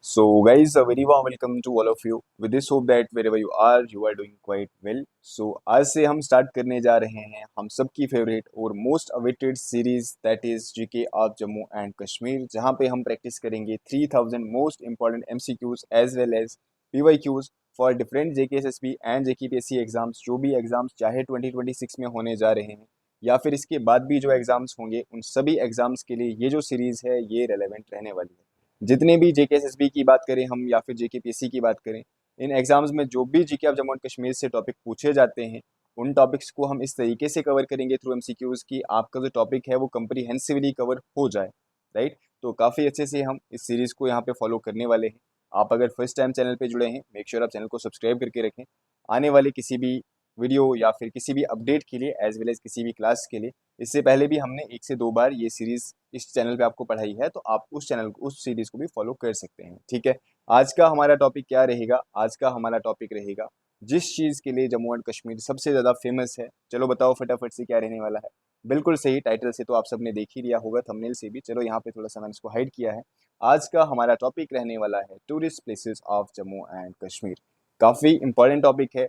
So, guys, a very warm welcome to all of you. With this hope that wherever you are doing quite well. So, आज से हम start करने जा रहे हैं हम सबकी फेवरेट और most awaited series that is GK of Jammu and Kashmir, जहां पे हम प्रैक्टिस करेंगे 3000 most important MCQs as well as PYQs for different JKSSB and JKPSC exams, जो भी एग्जाम्स चाहे 2026 में होने जा रहे हैं या फिर इसके बाद भी जो एग्जाम्स होंगे, उन सभी एग्जाम्स के लिए ये जो सीरीज है ये रेलेवेंट रहने वाली है। जितने भी जेकेएसएसबी की बात करें हम या फिर जेकेपीएससी की बात करें, इन एग्जाम्स में जो भी GK of Jammu and Kashmir से टॉपिक पूछे जाते हैं, उन टॉपिक्स को हम इस तरीके से कवर करेंगे थ्रू एमसीक्यूज की आपका जो टॉपिक है वो कंप्रीहेंसिवली कवर हो जाए। राइट, तो काफ़ी अच्छे से हम इस सीरीज़ को यहाँ पे फॉलो करने वाले हैं। आप अगर फर्स्ट टाइम चैनल पे जुड़े हैं, मेक श्योर आप चैनल को सब्सक्राइब करके रखें आने वाले किसी भी वीडियो या फिर किसी भी अपडेट के लिए एज वेल एज किसी भी क्लास के लिए। इससे पहले भी हमने 1 से 2 बार ये सीरीज़ इस चैनल पे आपको पढ़ाई है, तो आप उस सीरीज़ को भी फॉलो कर सकते हैं। ठीक है, आज का हमारा टॉपिक क्या रहेगा? आज का हमारा टॉपिक रहेगा जिस चीज़ के लिए जम्मू एंड कश्मीर सबसे ज़्यादा फेमस है। चलो बताओ फटाफट से क्या रहने वाला है। बिल्कुल सही, टाइटल से तो आप सबने देख ही लिया होगा, थंबनेल से भी। चलो यहाँ पे थोड़ा सा मैंने इसको हाइड किया है। आज का हमारा टॉपिक रहने वाला है tourist places of Jammu and Kashmir. काफ़ी इंपॉर्टेंट टॉपिक है।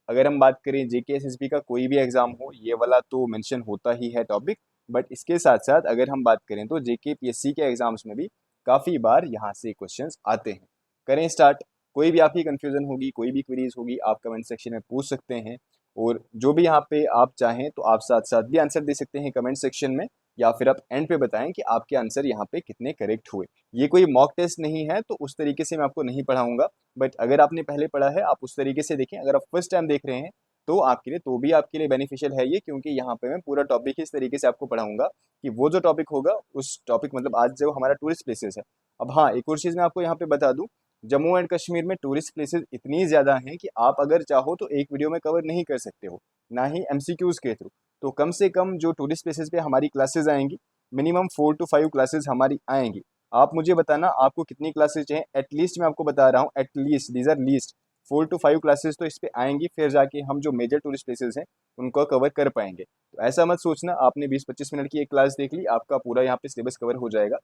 अगर हम बात करें जेकेएसएसबी का कोई भी एग्जाम हो, ये वाला तो मेंशन होता ही है टॉपिक, बट इसके साथ साथ अगर हम बात करें तो जेकेपीएससी के एग्जाम्स में भी काफ़ी बार यहाँ से क्वेश्चंस आते हैं। करें स्टार्ट। कोई भी आपकी कंफ्यूजन होगी, कोई भी क्वेरीज होगी, आप कमेंट सेक्शन में पूछ सकते हैं, और जो भी यहाँ पे आप चाहें तो आप साथ साथ भी आंसर दे सकते हैं कमेंट सेक्शन में, या फिर आप एंड पे बताएं कि आपके आंसर यहाँ पे कितने करेक्ट हुए। ये कोई मॉक टेस्ट नहीं है, तो उस तरीके से मैं आपको नहीं पढ़ाऊंगा, बट अगर आपने पहले पढ़ा है आप उस तरीके से देखें। अगर आप फर्स्ट टाइम देख रहे हैं तो आपके लिए बेनिफिशियल है ये, क्योंकि यहाँ पे मैं पूरा टॉपिक इस तरीके से आपको पढ़ाऊंगा कि वो जो टॉपिक होगा उस टॉपिक, मतलब आज जो हमारा टूरिस्ट प्लेसेस है। अब हाँ, एक और चीज़ मैं आपको यहाँ पे बता दूं, जम्मू एंड कश्मीर में टूरिस्ट प्लेसेस इतनी ज़्यादा हैं कि आप अगर चाहो तो एक वीडियो में कवर नहीं कर सकते हो, ना ही एमसीक्यूज़ के थ्रू। तो कम से कम जो टूरिस्ट प्लेसेस पे हमारी क्लासेस आएंगी, मिनिमम 4 to 5 क्लासेस हमारी आएंगी। आप मुझे बताना आपको कितनी क्लासेस चाहिए। एटलीस्ट मैं आपको बता रहा हूँ, at least these are least 4 to 5 classes तो इस पे आएंगी, फिर जाके हम जो मेजर टूरिस्ट प्लेसेस हैं उनको कवर कर पाएंगे। तो ऐसा मत सोचना आपने 20-25 मिनट की एक क्लास देख ली, आपका पूरा यहाँ पे सिलेबस कवर हो जाएगा,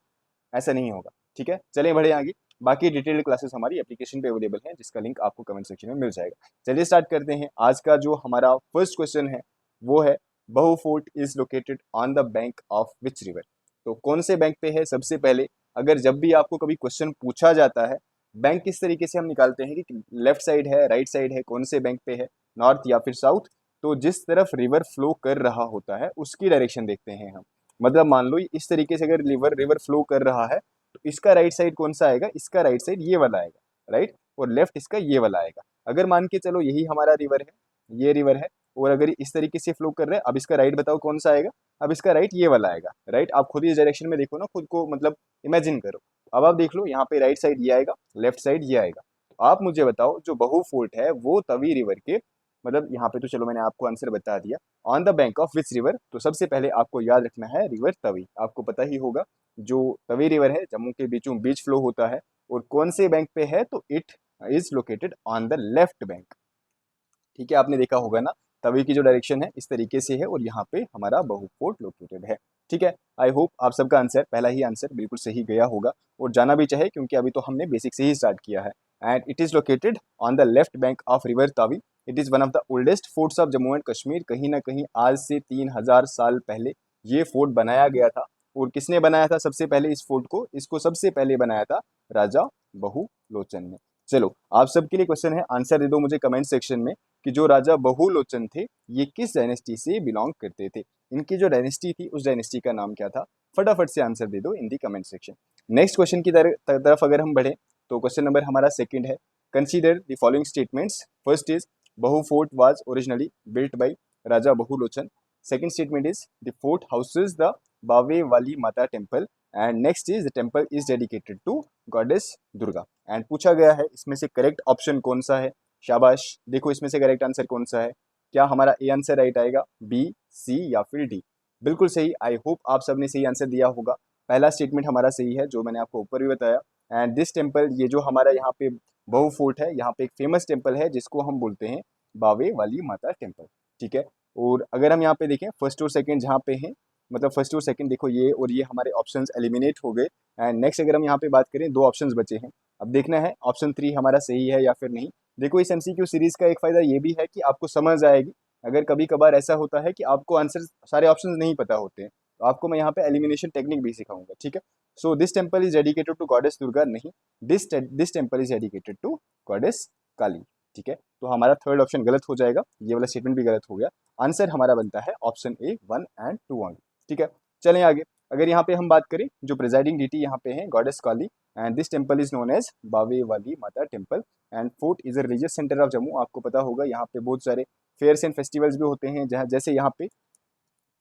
ऐसा नहीं होगा। ठीक है, चलिए बढ़े आगे। बाकी डिटेल्ड क्लासेस हमारी एप्लीकेशन पे अवेलेबल है, जिसका लिंक आपको कमेंट सेक्शन में मिल जाएगा। चलिए स्टार्ट करते हैं। आज का जो हमारा फर्स्ट क्वेश्चन है वो है, बहु fort is located on the bank of which river. तो कौन से बैंक पे है? सबसे पहले अगर जब भी आपको कभी क्वेश्चन पूछा जाता है, बैंक किस तरीके से हम निकालते हैं कि लेफ्ट साइड है, राइट साइड है, कौन से बैंक पे है, नॉर्थ या फिर साउथ। तो जिस तरफ रिवर फ्लो कर रहा होता है उसकी डायरेक्शन देखते हैं हम। मतलब मान लो इस तरीके से अगर रिवर रिवर फ्लो कर रहा है, तो इसका राइट साइड कौन सा आएगा? इसका राइट साइड ये वाला आएगा, राइट, और लेफ्ट इसका ये वाला आएगा। अगर मान के चलो यही हमारा रिवर है, ये रिवर है, और अगर इस तरीके से फ्लो कर रहे हैं, अब इसका राइट बताओ कौन सा आएगा? अब इसका राइट ये वाला आएगा। राइट, आप खुद इस डायरेक्शन में देखो ना, खुद को मतलब इमेजिन करो। अब आप देख लो, यहाँ पे राइट साइड ये आएगा, लेफ्ट साइड ये आएगा। तो आप मुझे बताओ जो बहु फोर्ट है वो तवी रिवर के, मतलब यहाँ पे तो चलो मैंने आपको आंसर बता दिया, on the bank of which river. तो सबसे पहले आपको याद रखना है रिवर तवी। आपको पता ही होगा जो तवी रिवर है जम्मू के बीचों बीच फ्लो होता है, और कौन से बैंक पे है? तो it is located on the left bank. ठीक है, आपने देखा होगा ना, तवी की जो डायरेक्शन है इस तरीके से है, और यहाँ पे हमारा बहु फोर्ट लोकेटेड है। ठीक है, आई होप आप सबका आंसर, पहला ही आंसर बिल्कुल सही गया होगा, और जाना भी चाहे, क्योंकि अभी तो हमने बेसिक से ही स्टार्ट किया है। And it is located on the left bank of river Tawi. It is one of the oldest forts of Jammu and Kashmir. कहीं ना कहीं आज से 3000 साल पहले ये फोर्ट बनाया गया था। और किसने बनाया था सबसे पहले इस फोर्ट को? इसको सबसे पहले बनाया था राजा बहु लोचन ने। चलो, आप सबके लिए क्वेश्चन है, आंसर दे दो मुझे कमेंट सेक्शन में कि जो राजा बहुलोचन थे ये किस डायनेस्टी से बिलोंग करते थे। इनकी जो डायनेस्टी थी उस डायनेस्टी का नाम क्या था? फटाफट से आंसर दे दो in the comment section. Next question की तरफ अगर हम बढ़े, तो क्वेश्चन नंबर हमारा सेकंड है, consider the following statements. First is, Bahu fort was originally built by Raja Bahulochan. Second statement is, the fort houses the Bawe Wali Mata temple. And next is, the temple is dedicated to goddess Durga. And पूछा गया है इसमें से correct option कौन सा है? शाबाश, देखो इसमें से करेक्ट आंसर कौन सा है? क्या हमारा ए आंसर राइट आएगा, बी, सी या फिर डी? बिल्कुल सही, आई होप आप सबने सही आंसर दिया होगा। पहला स्टेटमेंट हमारा सही है, जो मैंने आपको ऊपर भी बताया। एंड दिस टेम्पल, ये जो हमारा यहाँ पे बहु फोर्ट है, यहाँ पे एक फेमस टेम्पल है जिसको हम बोलते हैं बावे वाली माता टेम्पल। ठीक है, और अगर हम यहाँ पे देखें फर्स्ट और सेकंड जहाँ पे हैं, मतलब फर्स्ट और सेकंड देखो, ये और ये हमारे ऑप्शंस एलिमिनेट हो गए। एंड नेक्स्ट अगर हम यहाँ पे बात करें, दो ऑप्शंस बचे हैं, अब देखना है ऑप्शन 3 हमारा सही है या फिर नहीं। देखो इस एमसीक्यू सीरीज का एक फायदा ये भी है कि आपको समझ आएगी। अगर कभी कभार ऐसा होता है कि आपको आंसर सारे ऑप्शन नहीं पता होते हैं, तो आपको मैं यहाँ पे एलिमिनेशन टेक्निक भी सिखाऊंगा, ठीक है। So this temple is dedicated to goddess Durga, नहीं, this temple is dedicated to goddess Kali, ठीक है। तो हमारा थर्ड ऑप्शन गलत हो जाएगा, ये वाला स्टेटमेंट भी गलत हो गया। आंसर हमारा बनता है ऑप्शन ए 1 एंड 2 ओनली, ठीक है। चलें आगे। अगर यहाँ पे हम बात करें, जो प्रिजाइडिंग डीटी यहाँ पे है goddess Kali, and this temple is known as Bawe Wali Mata temple, and fort is a religious centre of Jammu. आपको पता होगा यहाँ पे बहुत सारे फेयर्स एंड फेस्टिवल्स भी होते हैं, जहाँ जैसे यहाँ पे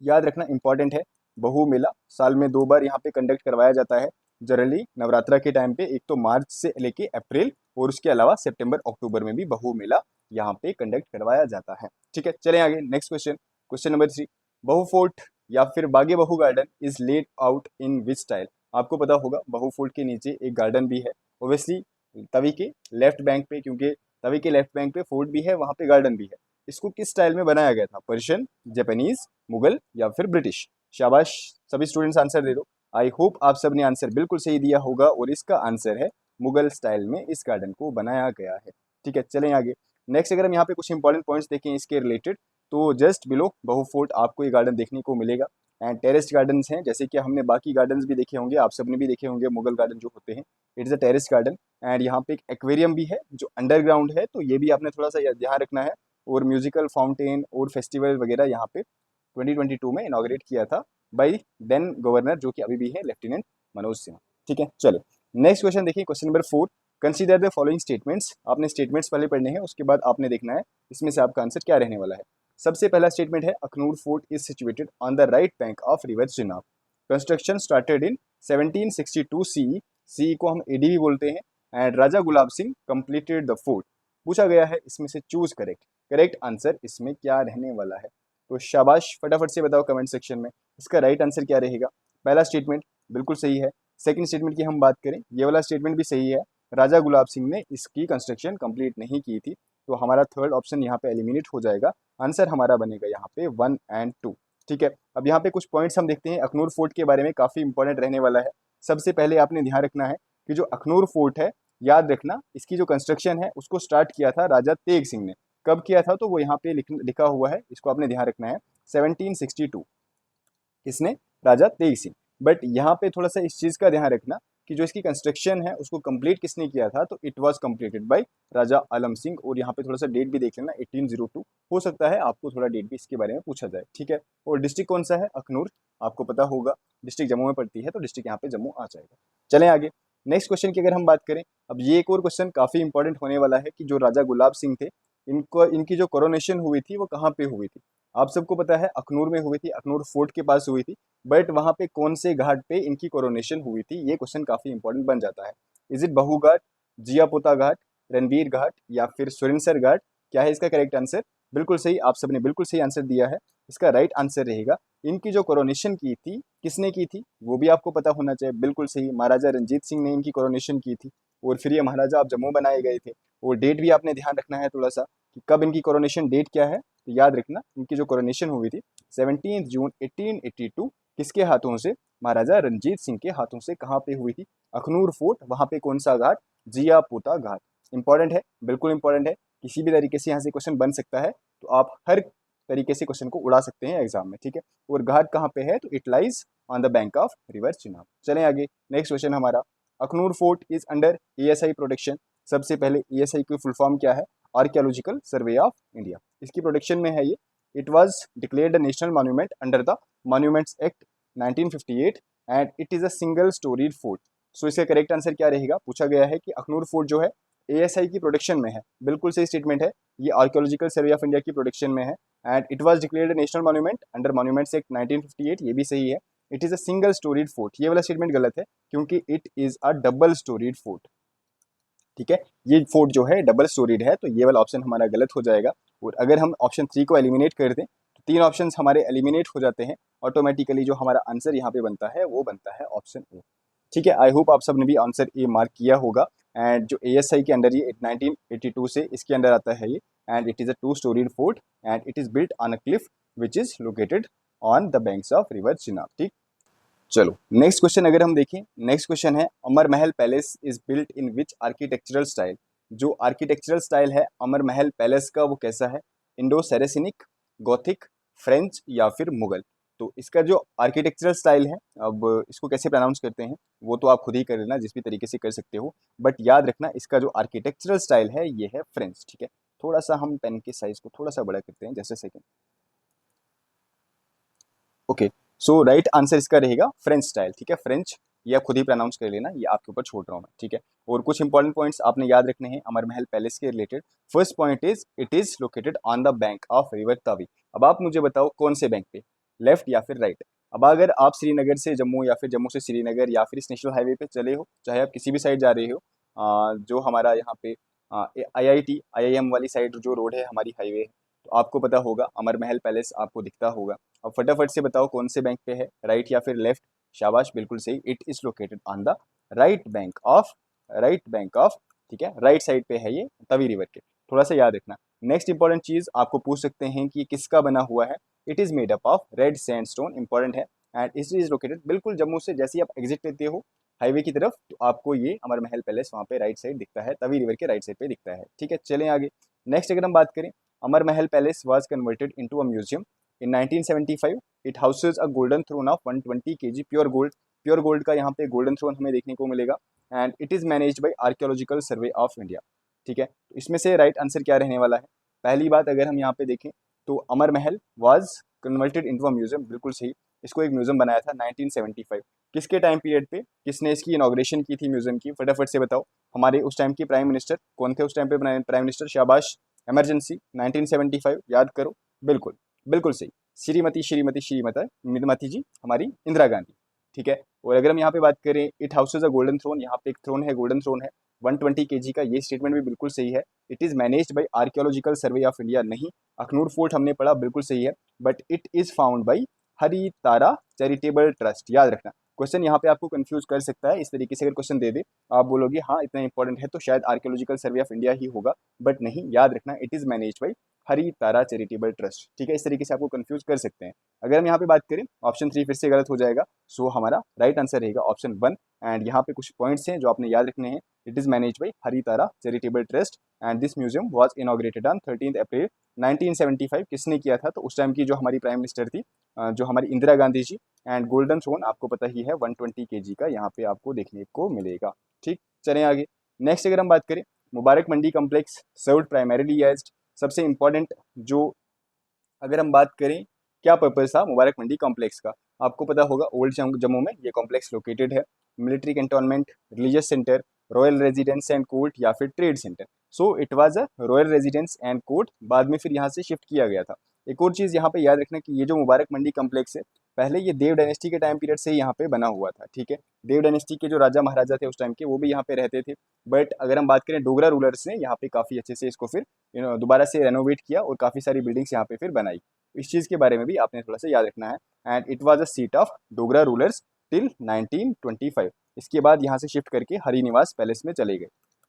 याद रखना इंपॉर्टेंट है, बहु मेला साल में 2 बार यहाँ पे कंडक्ट करवाया जाता है। जनरली नवरात्रा के टाइम पे एक तो मार्च से लेके अप्रैल, और उसके अलावा सितंबर अक्टूबर में भी बहु मेला यहाँ पे कंडक्ट करवाया जाता है, ठीक है। चलें आगे, नेक्स्ट क्वेश्चन, क्वेश्चन नंबर 3। बहु फोर्ट या फिर बागे बहु garden is laid out in which style. आपको पता होगा बहु फोर्ट के नीचे एक गार्डन भी है, ओबियसली तवी के लेफ्ट बैंक पे, क्योंकि तवी के लेफ्ट बैंक पे फोर्ट भी है, वहाँ पे गार्डन भी है। इसको किस स्टाइल में बनाया गया था, पर्शियन, जापानीज, मुगल या फिर ब्रिटिश। शाबाश, सभी स्टूडेंट्स आंसर दे दो। आई होप आप सब ने आंसर बिल्कुल सही दिया होगा, और इसका आंसर है मुगल स्टाइल में इस गार्डन को बनाया गया है, ठीक है। चलें आगे। नेक्स्ट अगर हम यहाँ पे कुछ इंपॉर्टेंट पॉइंट्स देखें इसके रिलेटेड, तो जस्ट बिलो बहु फोर्ट आपको ये गार्डन देखने को मिलेगा, एंड टेरेस्ट गार्डन्स हैं, जैसे कि हमने बाकी गार्डन्स भी देखे होंगे, आप सबने भी देखे होंगे मुगल गार्डन जो होते हैं, it is a terrace garden. And यहाँ पे एक एक्वेरियम भी है जो अंडरग्राउंड है, तो ये भी आपने थोड़ा सा ध्यान रखना है। और म्यूजिकल फाउंटेन और फेस्टिवल वगैरह यहाँ पे 2022 में इनॉग्रेट किया था बाई देन गवर्नर, जो कि अभी भी है लेफ्टिनेंट मनोज सिन्हा, ठीक है। चलो नेक्स्ट क्वेश्चन देखिए, question number 4। Consider the following statements. आपने स्टेटमेंट्स पहले पढ़ने हैं, उसके बाद आपने देखना है इसमें से आपका आंसर क्या रहने वाला है। सबसे पहला स्टेटमेंट है, Akhnoor fort is situated on the right bank of river Chenab. Construction started in 1762 सी, सी को हम एडी भी बोलते हैं, and Raja Gulab Singh completed the fort. पूछा गया है इसमें से चूज करेक्ट, करेक्ट आंसर इसमें क्या रहने वाला है। तो शाबाश, फटाफट से बताओ कमेंट सेक्शन में इसका राइट आंसर क्या रहेगा। पहला स्टेटमेंट बिल्कुल सही है। सेकंड स्टेटमेंट की हम बात करें, ये वाला स्टेटमेंट भी सही है, राजा गुलाब सिंह ने इसकी कंस्ट्रक्शन कंप्लीट नहीं की थी। तो हमारा थर्ड ऑप्शन यहाँ पे एलिमिनेट हो जाएगा, आंसर हमारा बनेगा यहाँ पे 1 एंड 2, ठीक है। अब यहाँ पे कुछ पॉइंट्स हम देखते हैं अखनूर फोर्ट के बारे में, काफ़ी इंपॉर्टेंट रहने वाला है। सबसे पहले आपने ध्यान रखना है कि जो अखनूर फोर्ट है, याद रखना इसकी जो कंस्ट्रक्शन है उसको स्टार्ट किया था राजा तेग सिंह ने। कब किया था, तो वो यहाँ पे लिखा हुआ है, इसको आपने ध्यान रखना है, 1762। किसने, राजा तेग सिंह। बट यहाँ पे थोड़ा सा इस चीज़ का ध्यान रखना कि जो इसकी कंस्ट्रक्शन है उसको कंप्लीट किसने किया था, तो इट वाज कंप्लीटेड बाय राजा आलम सिंह। और यहाँ पे थोड़ा सा डेट भी देख लेना, 1802। हो सकता है आपको थोड़ा डेट भी इसके बारे में पूछा जाए, ठीक है। और डिस्ट्रिक्ट कौन सा है, अखनूर, आपको पता होगा, डिस्ट्रिक्ट जम्मू में पड़ती है, तो डिस्ट्रिक्ट यहाँ पे जम्मू आ जाएगा। चलें आगे, नेक्स्ट क्वेश्चन की अगर हम बात करें, अब ये एक और क्वेश्चन काफ़ी इंपॉर्टेंट होने वाला है कि जो राजा गुलाब सिंह थे, इनको इनकी जो कोरोनेशन हुई थी वो कहाँ पे हुई थी। आप सबको पता है अखनूर में हुई थी, अखनूर फोर्ट के पास हुई थी, बट वहाँ पे कौन से घाट पे इनकी कोरोनेशन हुई थी, ये क्वेश्चन काफ़ी इंपॉर्टेंट बन जाता है। इज इट बहू घाट, जियापोता घाट, रणबीर घाट या फिर सुरिनसर घाट। क्या है इसका करेक्ट आंसर, बिल्कुल सही, आप सबने बिल्कुल सही आंसर दिया है। इसका राइट आंसर रहेगा, इनकी जो कोरोनेशन की थी, किसने की थी वो भी आपको पता होना चाहिए, बिल्कुल सही, महाराजा रंजीत सिंह ने इनकी कोरोनेशन की थी। और फिर ये महाराजा आप जम्मू बनाए गए थे। और डेट भी आपने ध्यान रखना है थोड़ा सा कि कब इनकी कोरोनेशन, डेट क्या है, तो याद रखना इनकी जो कोरोनेशन हुई थी 17 जून 1882। किसके हाथों से, महाराजा रंजीत सिंह के हाथों से। कहाँ पे हुई थी, अखनूर फोर्ट, वहाँ पे कौन सा घाट, जिया पोता घाट। इंपॉर्टेंट है, बिल्कुल इंपॉर्टेंट है, किसी भी तरीके से यहाँ से क्वेश्चन बन सकता है, तो आप हर तरीके से क्वेश्चन को उड़ा सकते हैं एग्जाम में, ठीक है। और घाट कहाँ पे है, तो it lies on the bank of river Chenab. चलें आगे, नेक्स्ट क्वेश्चन हमारा, Akhnoor fort is under ASI protection. सबसे पहले एएसआई की फुल फॉर्म क्या है, आर्कियोलॉजिकल सर्वे ऑफ इंडिया, इसकी प्रोटेक्शन में है ये। It was declared national monument under the monuments act 1958, and it is a single storied fort. So इसका करेक्ट आंसर क्या रहेगा, पूछा गया है कि अखनूर फोर्ट जो है एएसआई की प्रोटेक्शन में है, बिल्कुल सही स्टेटमेंट है, ये आर्कियोलॉजिकल सर्वे ऑफ इंडिया की प्रोटेक्शन में है। And it was declared national monument under monuments act 1958, ये भी सही है। It is a single storied fort, ये वाला स्टेटमेंट गलत है, क्योंकि it is a double storeyed fort, ठीक है। ये फोर्ट जो है डबल स्टोरीड है, तो ये वाला ऑप्शन हमारा गलत हो जाएगा। और अगर हम ऑप्शन 3 को एलिमिनेट कर दें, तो 3 ऑप्शन हमारे एलिमिनेट हो जाते हैं ऑटोमेटिकली। जो हमारा आंसर यहाँ पे बनता है वो बनता है ऑप्शन ए, ठीक है। आई होप आप सब ने भी आंसर ए मार्क किया होगा। एंड जो एएसआई के अंडर ये 1982 से इसके अंडर आता है ये, and it is a 2 storeyed fort, and it is built on a cliff which is located on the banks of river Chenab, ठीक। चलो नेक्स्ट क्वेश्चन अगर हम देखें, नेक्स्ट क्वेश्चन है अमर Mahal palace is built in which architectural style. जो architectural style है अमर Mahal palace का वो कैसा है, इंडो सैरेसिनिक, गॉथिक, फ्रेंच या फिर मुगल। तो इसका जो आर्किटेक्चरल स्टाइल है, अब इसको कैसे प्रोनाउंस करते हैं वो तो आप खुद ही कर लेना, जिस भी तरीके से कर सकते हो, बट याद रखना इसका जो आर्किटेक्चरल स्टाइल है ये है फ्रेंच। ठीक है, थोड़ा सा हम पेन के साइज को थोड़ा सा बड़ा करते हैं, जैसे सेकेंड। ओके, सो राइट आंसर इसका रहेगा फ्रेंच स्टाइल। ठीक है, फ्रेंच, ये आप खुद ही प्रोनाउंस कर लेना, ये आपके ऊपर छोड़ रहा हूँ मैं। ठीक है, और कुछ इंपॉर्टेंट पॉइंट्स आपने याद रखने हैं अमर महल पैलेस के related. First point is it is located on the bank of river Tawi. अब आप मुझे बताओ कौन से बैंक पे, लेफ्ट या फिर राइट। अब अगर आप श्रीनगर से जम्मू या फिर जम्मू से श्रीनगर या फिर इस नेशनल हाईवे पे चले हो, चाहे आप किसी भी साइड जा रहे हो, जो हमारा यहाँ पे IIT IIM वाली साइड जो रोड है हमारी हाईवे है, तो आपको पता होगा अमर महल पैलेस आपको दिखता होगा। अब फटाफट से बताओ कौन से बैंक पे है, राइट या फिर लेफ्ट। शाबाश, बिल्कुल सही, it is located on the right bank of, right bank of. ठीक है, राइट साइड पे है ये तवी रिवर के, थोड़ा सा याद रखना। नेक्स्ट इंपॉर्टेंट चीज आपको पूछ सकते हैं कि ये किसका बना हुआ है, it is made up of red sandstone, important है। एंड इट इज लोकेटेड बिल्कुल जम्मू से जैसे ही आप एग्जिट लेते हो हाईवे की तरफ, तो आपको ये अमर महल पैलेस वहाँ पे राइट साइड दिखता है, तवी रिवर के राइट साइड पे दिखता है। ठीक है, चलें आगे। नेक्स्ट अगर हम बात करें, Amar Mahal palace was converted into a museum in 1975। It houses a golden throne of 120 kg pure gold. Pure gold का यहाँ पे गोल्डन थ्रोन हमें देखने को मिलेगा। And it is managed by archaeological survey of India. ठीक है, तो इसमें से राइट आंसर क्या रहने वाला है। पहली बात अगर हम यहाँ पे देखें तो अमर महल was converted into a museum, बिल्कुल सही, इसको एक म्यूजियम बनाया था 1975। किसके टाइम पीरियड पे, किसने इसकी इनॉग्रेशन की थी म्यूजियम की, फटाफट से बताओ। हमारे उस टाइम की प्राइम मिनिस्टर कौन थे, उस टाइम पे प्राइम मिनिस्टर, शाबाश, इमरजेंसी 1975, याद करो, बिल्कुल बिल्कुल सही, श्रीमती श्रीमती श्रीमती मती जी, हमारी इंदिरा गांधी। ठीक है, और अगर हम यहाँ पे बात करें it houses a golden throne, यहाँ पे एक थ्रोन है, गोल्डन थ्रोन है 120 kg का, ये स्टेटमेंट भी बिल्कुल सही है। It is managed by archaeological survey of India, नहीं, अखनूर फोर्ट हमने पढ़ा, बिल्कुल सही है, but it is found by Hari Tara charitable trust, याद रखना। क्वेश्चन यहाँ पे आपको कंफ्यूज कर सकता है, इस तरीके से अगर क्वेश्चन दे दे, आप बोलोगे हाँ इतना इंपॉर्टेंट है तो शायद आर्कियोलॉजिकल सर्वे ऑफ इंडिया ही होगा, बट नहीं, याद रखना it is managed by Hari Tara charitable trust. ठीक है, इस तरीके से आपको कंफ्यूज कर सकते हैं। अगर हम यहाँ पे बात करें, ऑप्शन 3 फिर से गलत हो जाएगा, सो हमारा राइट आंसर रहेगा ऑप्शन 1। एंड यहाँ पे कुछ पॉइंट्स हैं जो आपने याद रखने हैं। It is manage by Hari Tara charitable trust and this museum was inaugurated on 13 अप्रैल 1975। किसने किया था, तो उस टाइम की जो हमारी प्राइम मिनिस्टर थी, जो हमारी Indira Gandhi ji. And golden throne आपको पता ही है 120 kg का यहाँ पे आपको देखने को मिलेगा। ठीक, चलें आगे। नेक्स्ट अगर हम बात करें, Mubarak Mandi complex served primarily as, सबसे इंपॉर्टेंट जो, अगर हम बात करें क्या पर्पज था मुबारक मंडी कॉम्प्लेक्स का, आपको पता होगा ओल्ड जम्मू में ये कॉम्प्लेक्स लोकेटेड है। Military cantonment, religious centre, royal residence and court या फिर trade centre. So it was a royal residence and court, बाद में फिर यहाँ से शिफ्ट किया गया था। एक और चीज़ यहाँ पे याद रखना कि ये जो मुबारक मंडी कॉम्प्लेक्स है, पहले ये देव डायनेस्टी के टाइम पीरियड से ही यहाँ पे बना हुआ था। ठीक है, देव डायनेस्टी के जो राजा महाराजा थे उस टाइम के, वो भी यहाँ पे रहते थे। बट अगर हम बात करें डोगरा रूलर्स ने यहाँ पे काफ़ी अच्छे से इसको फिर दोबारा से रेनोवेट किया और काफ़ी सारी बिल्डिंग्स यहाँ पे फिर बनाई। इस चीज़ के बारे में भी आपने थोड़ा सा याद रखना है। And it was a seat of Dogra rulers till 1925। इसके बाद यहाँ से शिफ्ट करके हरिनिवास पैलेस में चले गए।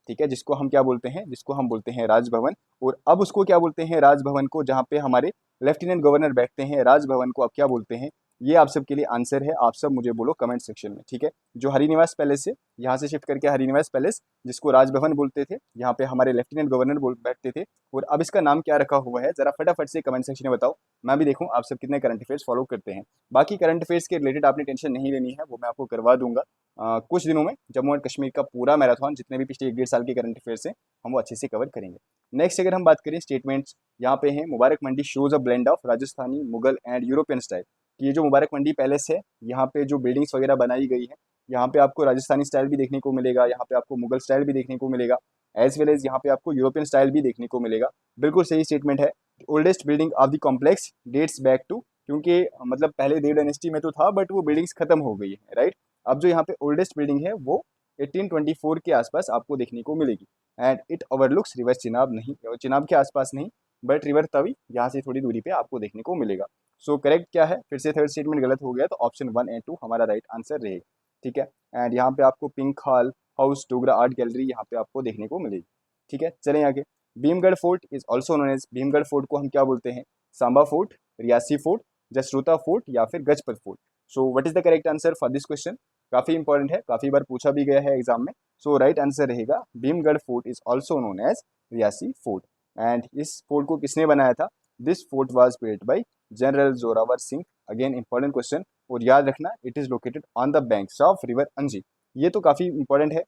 ठीक है, जिसको हम क्या बोलते हैं, जिसको हम बोलते हैं राजभवन। और अब उसको क्या बोलते हैं, राजभवन को, जहाँ पे हमारे लेफ्टिनेंट गवर्नर बैठते हैं, राजभवन को अब क्या बोलते हैं, ये आप सबके लिए आंसर है। आप सब मुझे बोलो कमेंट सेक्शन में। ठीक है, जो हरिनिवास पैलेस है, यहाँ से शिफ्ट करके हरिनिवास पैलेस, जिसको राजभवन बोलते थे, यहाँ पे हमारे लेफ्टिनेंट गवर्नर बैठते थे। और अब इसका नाम क्या रखा हुआ है, जरा फटाफट से कमेंट सेक्शन में बताओ, मैं भी देखूं आप सब कितने करंट अफेयर्स फॉलो करते हैं। बाकी करंट अफेयर्स के रिलेटेड आपने टेंशन नहीं लेनी है, वो मैं आपको करवा दूंगा। कुछ दिनों में जम्मू एंड कश्मीर का पूरा मैराथन, जितने भी पिछले 1 डेढ़ साल के करंट अफेयर्स हैं, हम वो अच्छे से कवर करेंगे। नेक्स्ट अगर हम बात करें स्टेटमेंट्स, यहाँ पे हैं Mubarak Mandi shows a blend of Rajasthani, Mughal and European style. ये जो मुबारक मंडी पैलेस है, यहाँ पे जो बिल्डिंग्स वगैरह बनाई गई है, यहाँ पे आपको राजस्थानी स्टाइल भी देखने को मिलेगा, यहाँ पे आपको मुगल स्टाइल भी देखने को मिलेगा, एज वेल एज यहाँ पे आपको यूरोपियन स्टाइल भी देखने को मिलेगा। बिल्कुल सही स्टेटमेंट है। Oldest building of the complex dates back to, क्योंकि मतलब पहले देव डायनेस्टी में तो था बट वो बिल्डिंग्स खत्म हो गई है, राइट। अब जो यहाँ पे ओल्डेस्ट बिल्डिंग है वो 1824 के आसपास आपको देखने को मिलेगी। And it overlooks river Chenab, नहीं चिनाब के आसपास नहीं, बट रिवर तवी, यहाँ से थोड़ी दूरी पे आपको देखने को मिलेगा। सो करेक्ट क्या है, फिर से थर्ड स्टेटमेंट गलत हो गया, तो ऑप्शन 1 एंड 2 हमारा राइट आंसर रहेगा। ठीक है, एंड यहाँ पे आपको pink hall house Dogra art gallery यहाँ पे आपको देखने को मिलेगी। ठीक है, चलें आगे। Bhimgarh fort is also known as, Bhimgarh fort को हम क्या बोलते हैं, Samba fort, Reasi fort, Jasrota fort या फिर Gajpat fort. So what is the correct answer for this question? काफी इंपॉर्टेंट है, काफी बार पूछा भी गया है एग्जाम में। सो राइट आंसर रहेगा Bhimgarh fort is also known as Reasi fort. And इस फोर्ट को किसने बनाया था? This fort was built by general Zorawar Singh. Again important question, और याद रखना it is located on the banks of river Anji. ये तो काफी इंपॉर्टेंट है,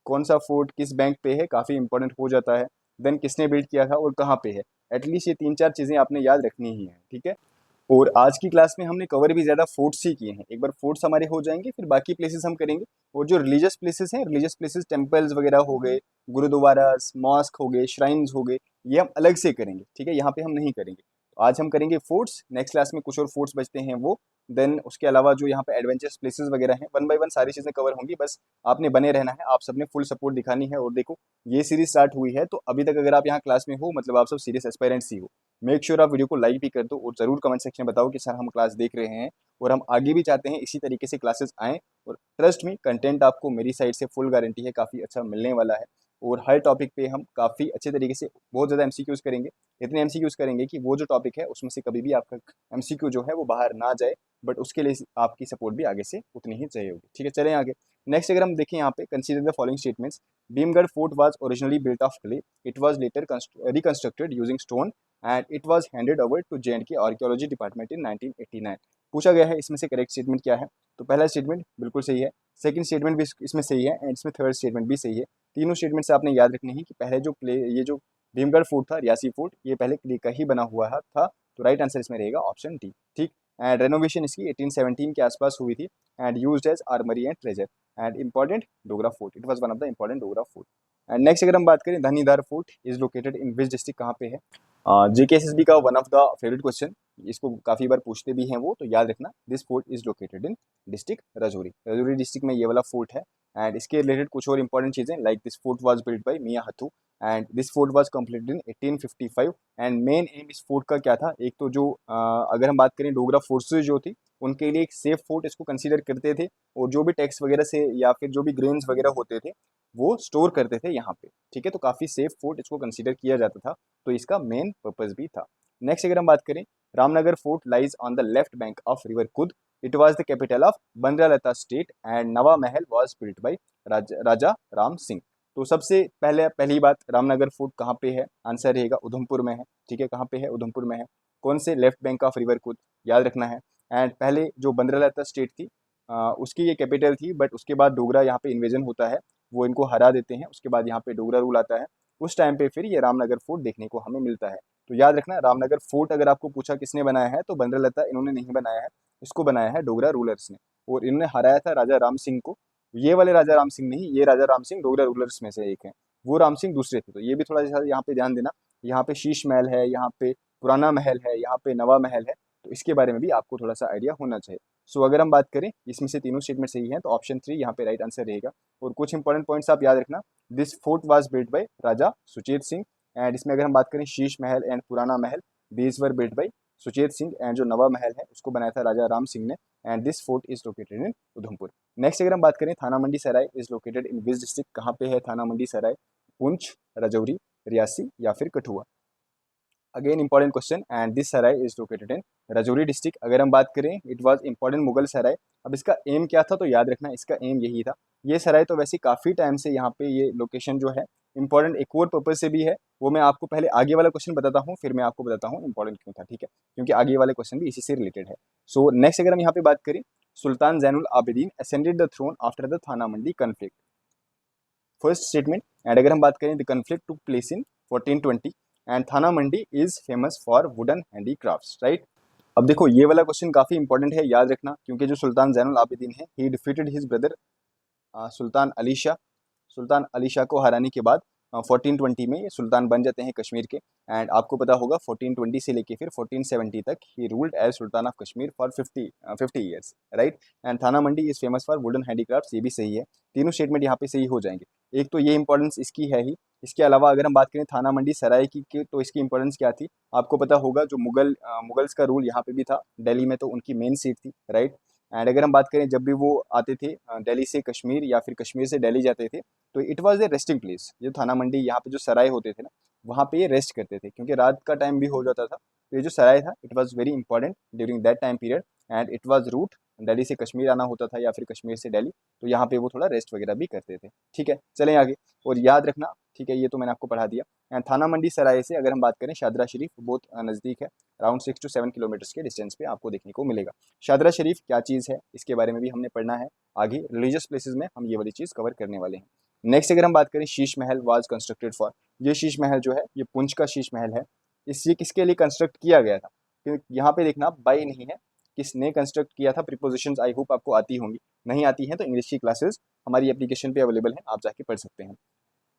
कौन सा फोर्ट किस बैंक पे है, काफी इंपॉर्टेंट हो जाता है। देन किसने बिल्ड किया था और कहाँ पे है, एटलीस्ट ये 3-4 चीजें आपने याद रखनी ही है, ठीक है। और आज की क्लास में हमने कवर भी ज़्यादा फोर्ट्स ही किए हैं। एक बार फोर्ट्स हमारे हो जाएंगे, फिर बाकी प्लेसेस हम करेंगे। और जो रिलीजियस प्लेसेस हैं, रिलीजियस प्लेसेस टेम्पल्स वगैरह हो गए, गुरुद्वारास, मॉस्क हो गए, श्राइन्स हो गए, ये हम अलग से करेंगे, ठीक है, यहाँ पे हम नहीं करेंगे। तो आज हम करेंगे फोर्ट्स, नेक्स्ट क्लास में कुछ और फोर्ट्स बचते हैं वो। देन उसके अलावा जो यहाँ पे एडवेंचरस प्लेसेस वगैरह हैं, वन बाय वन सारी चीज़ें कवर होंगी। बस आपने बने रहना है, आप सबने फुल सपोर्ट दिखानी है। और देखो ये सीरीज स्टार्ट हुई है, तो अभी तक अगर आप यहाँ क्लास में हो, मतलब आप सब सीरियस एस्पायरेंट्स ही हो। मेक श्योर आप वीडियो को लाइक भी कर दो, और जरूर कमेंट सेक्शन में बताओ कि सर हम क्लास देख रहे हैं और हम आगे भी चाहते हैं इसी तरीके से क्लासेस आएँ। और ट्रस्ट मी, कंटेंट आपको मेरी साइड से फुल गारंटी है काफ़ी अच्छा मिलने वाला है। और हर टॉपिक पे हम काफ़ी अच्छे तरीके से बहुत ज़्यादा एमसीक्यूज करेंगे। इतने एमसीक्यूज करेंगे कि वो जो टॉपिक है उसमें से कभी भी आपका एमसीक्यू जो है वो बाहर ना जाए। बट उसके लिए आपकी सपोर्ट भी आगे से उतनी ही चाहिए होगी, ठीक है। चलें आगे। नेक्स्ट अगर हम देखें यहाँ पे, consider the following statements. Bhimgarh fort was originally built of clay, it was later reconstructed using stone and it was handed over to J and K archaeology department in 1989। पूछा गया है इसमें से करेक्ट स्टेटमेंट क्या है। तो पहला स्टेटमेंट बिल्कुल सही है, सेकंड स्टेटमेंट भी इसमें सही है, एंड इसमें थर्ड स्टेटमेंट भी सही है। तीनों स्टेटमेंट से आपने याद रखनी है कि पहले जो ये जो भीमगढ़ फोर्ट था, रियासी फोर्ट, ये पहले क्ले का ही बना हुआ था। तो राइट आंसर इसमें रहेगा ऑप्शन डी, ठीक। एंड रेनोवेशन इसकी 1817 के आसपास हुई थी and used as armoury and treasure. And important Dogra fort, it was one of the important Dogra fort. And next अगर हम बात करें, Dhanidhar fort is located in which district, कहाँ पे है? जेकेएसएसबी का one of the favourite question, इसको काफी बार पूछते भी हैं वो, तो याद रखना this fort is located in district Rajouri. Rajouri district में ये वाला फोर्ट है। एंड इसके रिलेटेड कुछ और इंपॉर्टेंट चीजें, like this fort was built by Mian Hathu and this fort was completed in 1855। And main aim इस फोर्ट का क्या था, एक तो जो अगर हम बात करें डोगरा फोर्सेज जो थी उनके लिए एक सेफ फोर्ट इसको कंसीडर करते थे। और जो भी टैक्स वगैरह से या फिर जो भी ग्रेन्स वगैरह होते थे वो स्टोर करते थे यहाँ पे, ठीक है। तो काफ़ी सेफ फोर्ट इसको कंसीडर किया जाता था, तो इसका मेन पर्पस भी था। नेक्स्ट अगर हम बात करें, Ramnagar fort lies on the left bank of river Kud, it was the capital of Bandralta state and Nawa Mahal was built by Raja Ram Singh. तो सबसे पहली बात, रामनगर फोर्ट कहाँ पे है? आंसर रहेगा उधमपुर में है, ठीक है। कहाँ पे है? उधमपुर में है। कौन से? लेफ्ट बैंक ऑफ रिवर कुद, याद रखना है। एंड पहले जो बंद्रालता स्टेट थी उसकी ये कैपिटल थी, बट उसके बाद डोगरा यहाँ पे इन्वेजन होता है, वो इनको हरा देते हैं, उसके बाद यहाँ पे डोगरा रूल आता है। उस टाइम पे फिर ये रामनगर फोर्ट देखने को हमें मिलता है। तो याद रखना, रामनगर फोर्ट अगर आपको पूछा किसने बनाया है, तो बंद्रालता इन्होंने नहीं बनाया है, इसको बनाया है डोगरा रूलर्स ने। और इन्होंने हराया था राजा राम सिंह को। ये वाले राजा राम सिंह नहीं, ये राजा राम सिंह डोगरा रूलर्स में से एक है, वो राम सिंह दूसरे थे। तो ये भी थोड़ा सा यहाँ पे ध्यान देना। यहाँ पे शीश महल है, यहाँ पे पुराना महल है, यहाँ पे नवा महल है, तो इसके बारे में भी आपको थोड़ा सा आइडिया होना चाहिए। सो अगर हम बात करें इसमें से तीनों स्टेटमेंट सही हैं, तो ऑप्शन 3 यहाँ पे राइट आंसर रहेगा। और कुछ इंपॉर्टेंट पॉइंट्स आप याद रखना, this fort was built by Raja Suchet Singh. And इसमें अगर हम बात करें शीश महल एंड पुराना महल, these were built by Suchet Singh. And जो नवा महल है उसको बनाया था राजा राम सिंह ने। And this fort is located in Udhampur. Next अगर हम बात करें, Thana Mandi Sarai is located in which district, कहाँ पे है थाना मंडी सराय? पुंछ, राजौरी, रियासी या फिर Kathua? Again important question, and this Sarai is located in Rajouri district. अगर हम बात करें, इट वाज इंपॉर्टेंट मुगल सराय। अब इसका एम क्या था, तो याद रखना इसका एम यही था। ये सराय तो वैसे काफ़ी टाइम से यहाँ पे ये लोकेशन जो है इंपॉर्टेंट एक और पर्पज से भी है, वो मैं आपको पहले आगे वाला क्वेश्चन बताता हूँ, फिर मैं आपको बताता हूँ इंपॉर्टेंट क्यों था, ठीक है, क्योंकि आगे वाले क्वेश्चन भी इसी से रिलेटेड है। सो नेक्स्ट अगर हम यहाँ पे बात करें, Sultan Zainul Abidin ascended the throne after the Thana Mandi conflict, first statement. And अगर हम बात करें, the conflict took place in 1420 and Thana Mandi is famous for wooden handicrafts, right. अब देखो ये वाला क्वेश्चन काफी इंपॉर्टेंट है, याद रखना, क्योंकि जो सुल्तान जैनुल आबिदीन है, ही डिफीटेड हिज ब्रदर सुल्तान अली शाह। सुल्तान अली शाह को हराने के बाद 1420 में ये सुल्तान बन जाते हैं कश्मीर के। एंड आपको पता होगा 1420 से लेके फिर 1470 तक ही ruled as Sultan of Kashmir for 50 years, right. And Thana Mandi is famous for wooden handicrafts, ये भी सही है। तीनों स्टेटमेंट यहाँ पे सही हो जाएंगे। एक तो ये इंपॉर्टेंस इसकी है ही। इसके अलावा अगर हम बात करें थाना मंडी सराय की तो इसकी इंपॉर्टेंस क्या थी, आपको पता होगा, जो मुगल्स का रूल यहाँ पे भी था, दिल्ली में तो उनकी मेन सीट थी, राइट। एंड अगर हम बात करें, जब भी वो आते थे दिल्ली से कश्मीर या फिर कश्मीर से दिल्ली जाते थे, तो it was a resting place. जो थाना मंडी यहाँ पे जो सराय होते थे ना, वहाँ पे ये रेस्ट करते थे, क्योंकि रात का टाइम भी हो जाता था। तो ये जो सराय था, it was very important during that time period and it was route Delhi से कश्मीर आना होता था या फिर कश्मीर से दिल्ली, तो यहाँ पे वो थोड़ा रेस्ट वगैरह भी करते थे। ठीक है, चलें आगे। और याद रखना, ठीक है, ये तो मैंने आपको पढ़ा दिया। एंड थाना मंडी सराय से अगर हम बात करें शादरा शरीफ बहुत नज़दीक है, अराउंड 6 to 7 किलोमीटर्स के डिस्टेंस पे आपको देखने को मिलेगा। शादरा शरीफ क्या चीज़ है इसके बारे में भी हमने पढ़ना है आगे, रिलीजियस प्लेसेस में हम ये वाली चीज़ कवर करने वाले हैं। नेक्स्ट अगर हम बात करें, Sheesh Mahal was constructed for, ये शीश महल जो है ये पुंछ का शीश महल है। ये किसके लिए कंस्ट्रक्ट किया गया था, क्योंकि यहाँ पे देखना बाई नहीं है, किसने कंस्ट्रक्ट किया था। प्रीपोजिशंस आई होप आपको आती होंगी, नहीं आती हैं तो इंग्लिश की क्लासेस हमारी एप्लीकेशन पे अवेलेबल है, आप जाके पढ़ सकते हैं।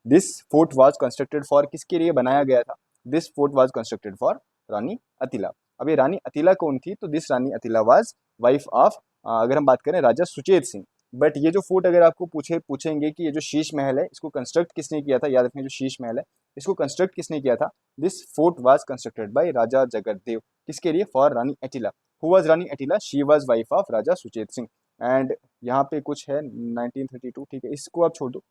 This fort was constructed for, किसके लिए बनाया गया था, this fort was constructed for रानी अतिला। अब ये रानी अतिला कौन थी, तो this Rani अतिला was wife of, अगर हम बात करें, राजा सुचेत सिंह। बट ये जो फोर्ट अगर आपको पूछेंगे कि ये जो शीश महल है इसको कंस्ट्रक्ट किसने किया था, याद रखना जो शीश महल है इसको कंस्ट्रक्ट किसने किया था, this fort was constructed by Raja Jagatdev. किसके लिए, for Rani Atila. Who was Rani Atila, she was wife of Raja Suchet Singh. And यहाँ पे कुछ है 1932, ठीक है, इसको आप छोड़ दो,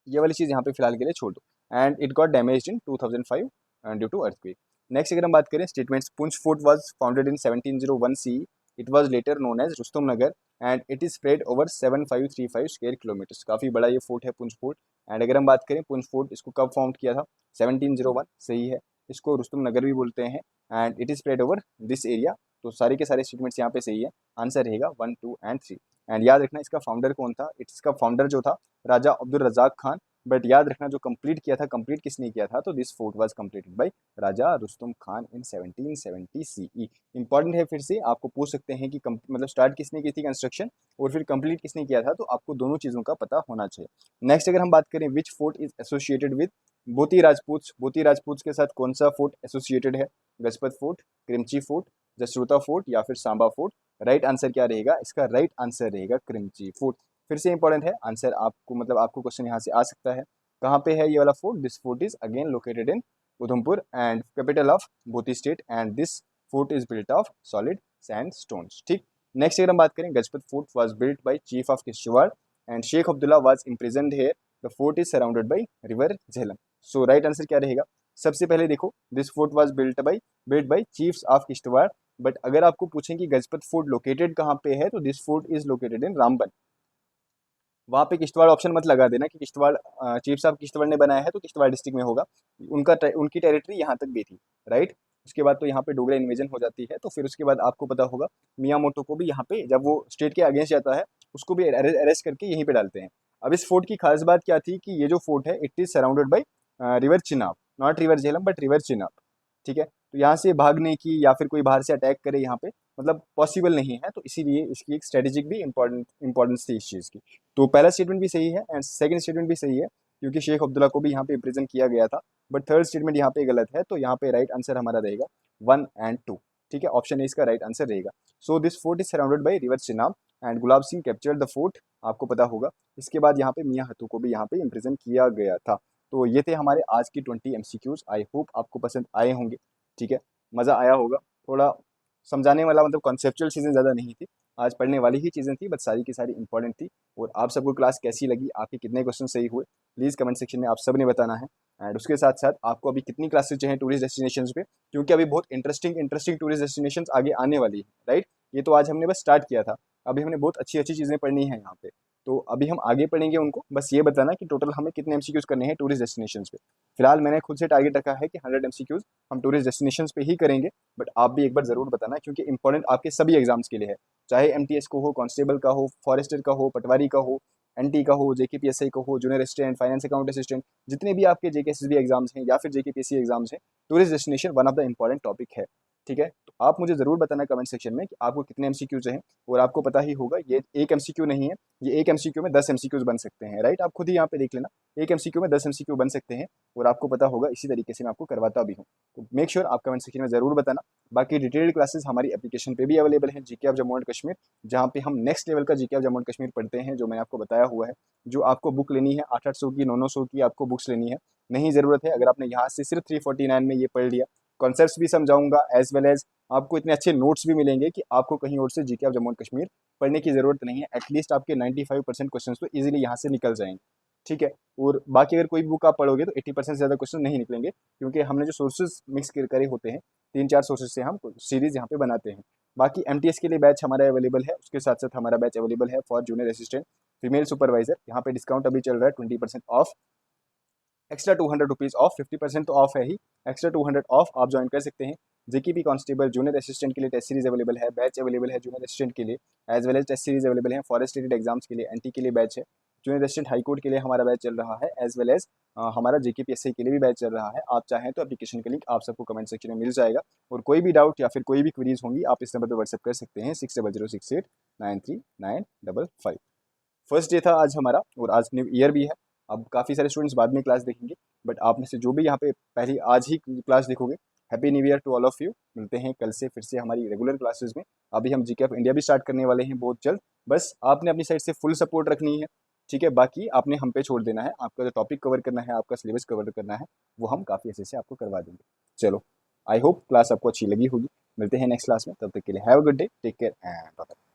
ये वाली चीज़ यहाँ पे फिलहाल के लिए छोड़ दो। And it got damaged in 2005 due to earthquake. Next अगर हम बात करें statements, Poonch fort was founded in 1701 C, it was later known as Rustam Nagar and it is spread over 7535 square kilometres. काफ़ी बड़ा ये फोर्ट है पुंछ फोर्ट। एंड अगर हम बात करें पुंछ फोर्ट इसको कब फाउंड किया था, 1701, सही है। इसको रुस्तम नगर भी बोलते हैं। And it is spread over this area, तो सारे के सारे स्टेटमेंट्स यहाँ पे सही है। आंसर रहेगा 1, 2 एंड 3। एंड याद रखना इसका फाउंडर कौन था, इसका फाउंडर जो था राजा अब्दुल रजाक खान। बट याद रखना जो कंप्लीट किया था, कंप्लीट किसने किया था, तो this fort was completed by Raja Rustam Khan in 1770 CE. Important है, फिर से आपको पूछ सकते हैं कि मतलब स्टार्ट किसने की थी कंस्ट्रक्शन और फिर कंप्लीट किसने किया था, तो आपको दोनों चीज़ों का पता होना चाहिए। नेक्स्ट अगर हम बात करें, विच फोर्ट इज एसोसिएटेड विद बोती राजपूत, बोती राजपूत के साथ कौन सा फोर्ट एसोसिएटेड है, Gajpat fort, Krimchi fort, Jasrota fort या फिर सांबा फोर्ट। राइट आंसर क्या रहेगा, इसका राइट आंसर रहेगा क्रिमची फोर्ट। फिर से इंपॉर्टेंट है आंसर, आपको मतलब आपको क्वेश्चन यहाँ से आ सकता है, कहाँ पे है ये वाला fort, this fort is again located in Udhampur and capital of Boti state and this fort is built of solid sand stones. ठीक, नेक्स्ट अगर हम बात करें, Gajpat fort was built by chief of Kishtwar and Sheikh Abdullah was imprisoned here, the fort is surrounded by river Jhelum. So right answer क्या रहेगा, सबसे पहले देखो this fort was built by chiefs of Kishtwar. But अगर आपको पूछें कि गजपत फोर्ट लोकेटेड कहाँ पे है, तो दिस फोर्ट इज लोकेटेड इन रामबन। वहाँ पे किश्तवाड़ ऑप्शन मत लगा देना कि किश्तवाड़ चीफ साहब किश्तवाड़ ने बनाया है तो किश्तवाड़ डिस्ट्रिक्ट में होगा, उनकी टेरिटरी यहाँ तक भी थी, राइट। उसके बाद तो यहाँ पे डोगरा इन्वेजन हो जाती है, तो फिर उसके बाद आपको पता होगा मियाँ मोटो को भी यहाँ पे जब वो स्टेट के अगेंस्ट जाता है उसको भी अरेस्ट करके यहीं पे डालते हैं। अब इस फोर्ट की खास बात क्या थी कि ये जो फोर्ट है it is surrounded by river Chenab, not river Jhelum but river Chenab. ठीक है, तो यहाँ से भागने की या फिर कोई बाहर से अटैक करे यहाँ पे मतलब पॉसिबल नहीं है, तो इसीलिए इसकी एक स्ट्रेटेजिक भी इंपॉर्टेंस थी इस चीज़ की। तो पहला स्टेटमेंट भी सही है एंड सेकंड स्टेटमेंट भी सही है, क्योंकि शेख अब्दुल्ला को भी यहाँ पे प्रेजेंट किया गया था। बट थर्ड स्टेटमेंट यहाँ पे गलत है, तो यहाँ पे राइट आंसर हमारा रहेगा 1 एंड 2। ठीक है, ऑप्शन ए इसका राइट आंसर रहेगा। So this fort is surrounded by river Chenab and Gulab Singh captured the fort, आपको पता होगा। इसके बाद यहाँ पे मियाँ हत्तू को भी यहाँ पे इम्प्रिजन किया गया था। तो ये थे हमारे आज की 20 MCQs। आई होप आपको पसंद आए होंगे। ठीक है, मज़ा आया होगा। थोड़ा समझाने वाला मतलब कॉन्सेप्चुअल चीज़ें ज़्यादा नहीं थी, आज पढ़ने वाली ही चीज़ें थी, बट सारी की सारी इंपॉर्टेंट थी। और आप सबको क्लास कैसी लगी, आपके कितने क्वेश्चन सही हुए, प्लीज़ कमेंट सेक्शन में आप सब ने बताना है। एंड उसके साथ साथ आपको अभी कितनी क्लासेस चाहिए टूरिस्ट डेस्टिनेशंस पे, क्योंकि अभी बहुत इंटरेस्टिंग टूरिस्ट डेस्टिनेशंस आगे आने वाली है, राइट। ये तो आज हमने बस स्टार्ट किया था, अभी हमने बहुत अच्छी अच्छी चीज़ें पढ़नी है यहाँ पे, तो अभी हम आगे पढ़ेंगे उनको। बस ये बताना कि टोटल हमें कितने MCQs करने हैं टूरिस्ट डेस्टिनेशंस पे। फिलहाल मैंने खुद से टारगेट रखा है कि 100 MCQs हम टूरिस्ट डेस्टिनेशंस पे ही करेंगे, बट आप भी एक बार ज़रूर बताना, क्योंकि इंपॉर्टेंट आपके सभी एग्जाम्स के लिए है, चाहे MTS को हो, कांस्टेबल का हो, फॉरेस्टर का हो, पटवारी का हो, NT का हो, JKPSI का हो, junior assistant, finance account assistant, जितने भी आपके JKSSB एग्जाम्स हैं या फिर JKPSC एग्जाम्स हैं, tourist destination one of the important topic है। ठीक है, तो आप मुझे ज़रूर बताना कमेंट सेक्शन में कि आपको कितने MCQs हैं। और आपको पता ही होगा ये एक MCQ नहीं है, ये एक MCQ में 10 MCQs बन सकते हैं, राइट। आप खुद ही यहाँ पे देख लेना, एक MCQ में 10 MCQ बन सकते हैं, और आपको पता होगा इसी तरीके से मैं आपको करवाता भी हूँ। तो मेक श्योर आप कमेंट सेक्शन में ज़रूर बताना। बाकी डिटेल्ड क्लासेस हमारी एप्लीकेशन पे भी अवेलेबल हैं, GK of Jammu and Kashmir, जहाँ पे हम नेक्स्ट लेवल का GK of Jammu and Kashmir पढ़ते हैं, जो मैंने आपको बताया हुआ है। जो आपको बुक लेनी है 800-800 की, 900 की आपको बुक्स लेनी है, नहीं ज़रूरत है। अगर आपने यहाँ से सिर्फ 349 में ये पढ़ लिया, कॉन्सेप्ट्स भी समझाऊंगा एज वेल एज आपको इतने अच्छे नोट्स भी मिलेंगे कि आपको कहीं और से GK of Jammu and Kashmir पढ़ने की ज़रूरत नहीं है। एटलीस्ट आपके 95% क्वेश्चन तो ईजिली यहाँ से निकल जाएंगे। ठीक है, और बाकी अगर कोई बुक आप पढ़ोगे तो 80% से ज़्यादा क्वेश्चन नहीं निकलेंगे, क्योंकि हमने जो सोर्सेज मिक्स करे होते हैं, 3-4 सोर्सेज से हम सीरीज़ यहाँ पे बनाते हैं। बाकी MTS के लिए बैच हमारा अवेलेबल है, उसके साथ साथ हमारा बैच अवेलेबल है for junior assistant female supervisor. यहाँ पे डिस्काउंट अभी चल रहा है 20% ऑफ, एक्स्ट्रा 200 रुपीज़ ऑफ, 50% तो ऑफ है ही, एक्स्ट्रा 200 ऑफ आप ज्वाइन कर सकते हैं। जेकेपी कांस्टेबल जूनियर असिस्टेंट के लिए टेस्ट सीरीज अवेलेबल है, बैच अवेलेबल है जूनियर असिस्टेंट के लिए, as well as test series available है। फॉरेस्ट रिलेटेड एग्जाम्स के लिए एनटी के लिए बैच है, जूनियर असिस्टेंट हाई कोर्ट के लिए हमारा बैच चल रहा है, एज वेल एज हमारा जेकेपीएससी के लिए भी बैच चल रहा है। आप चाहें तो एप्लीकेशन का लिंक आप सबको कमेंट सेक्शन में मिल जाएगा, और कोई भी डाउट या फिर कोई भी क्वेरीज होंगी आप इस नंबर पर व्हाट्सएप कर सकते हैं 6006893955। फर्स्ट डे था आज हमारा, और आज न्यू ईयर भी है। अब काफ़ी सारे स्टूडेंट्स बाद में क्लास देखेंगे, बट आप में से जो भी यहाँ पे पहली आज ही क्लास देखोगे, happy new year to all of you. मिलते हैं कल से फिर से हमारी रेगुलर क्लासेस में। अभी हम जीके ऑफ इंडिया भी स्टार्ट करने वाले हैं बहुत जल्द, बस आपने अपनी साइड से फुल सपोर्ट रखनी है, ठीक है। बाकी आपने हम पे छोड़ देना है, आपका जो टॉपिक कवर करना है, आपका सिलेबस कवर करना है, वो हम काफ़ी अच्छे से आपको करवा देंगे। चलो, आई होप क्लास आपको अच्छी लगी होगी। मिलते हैं नेक्स्ट क्लास में, तब तक के लिए have a good day, take care and bye.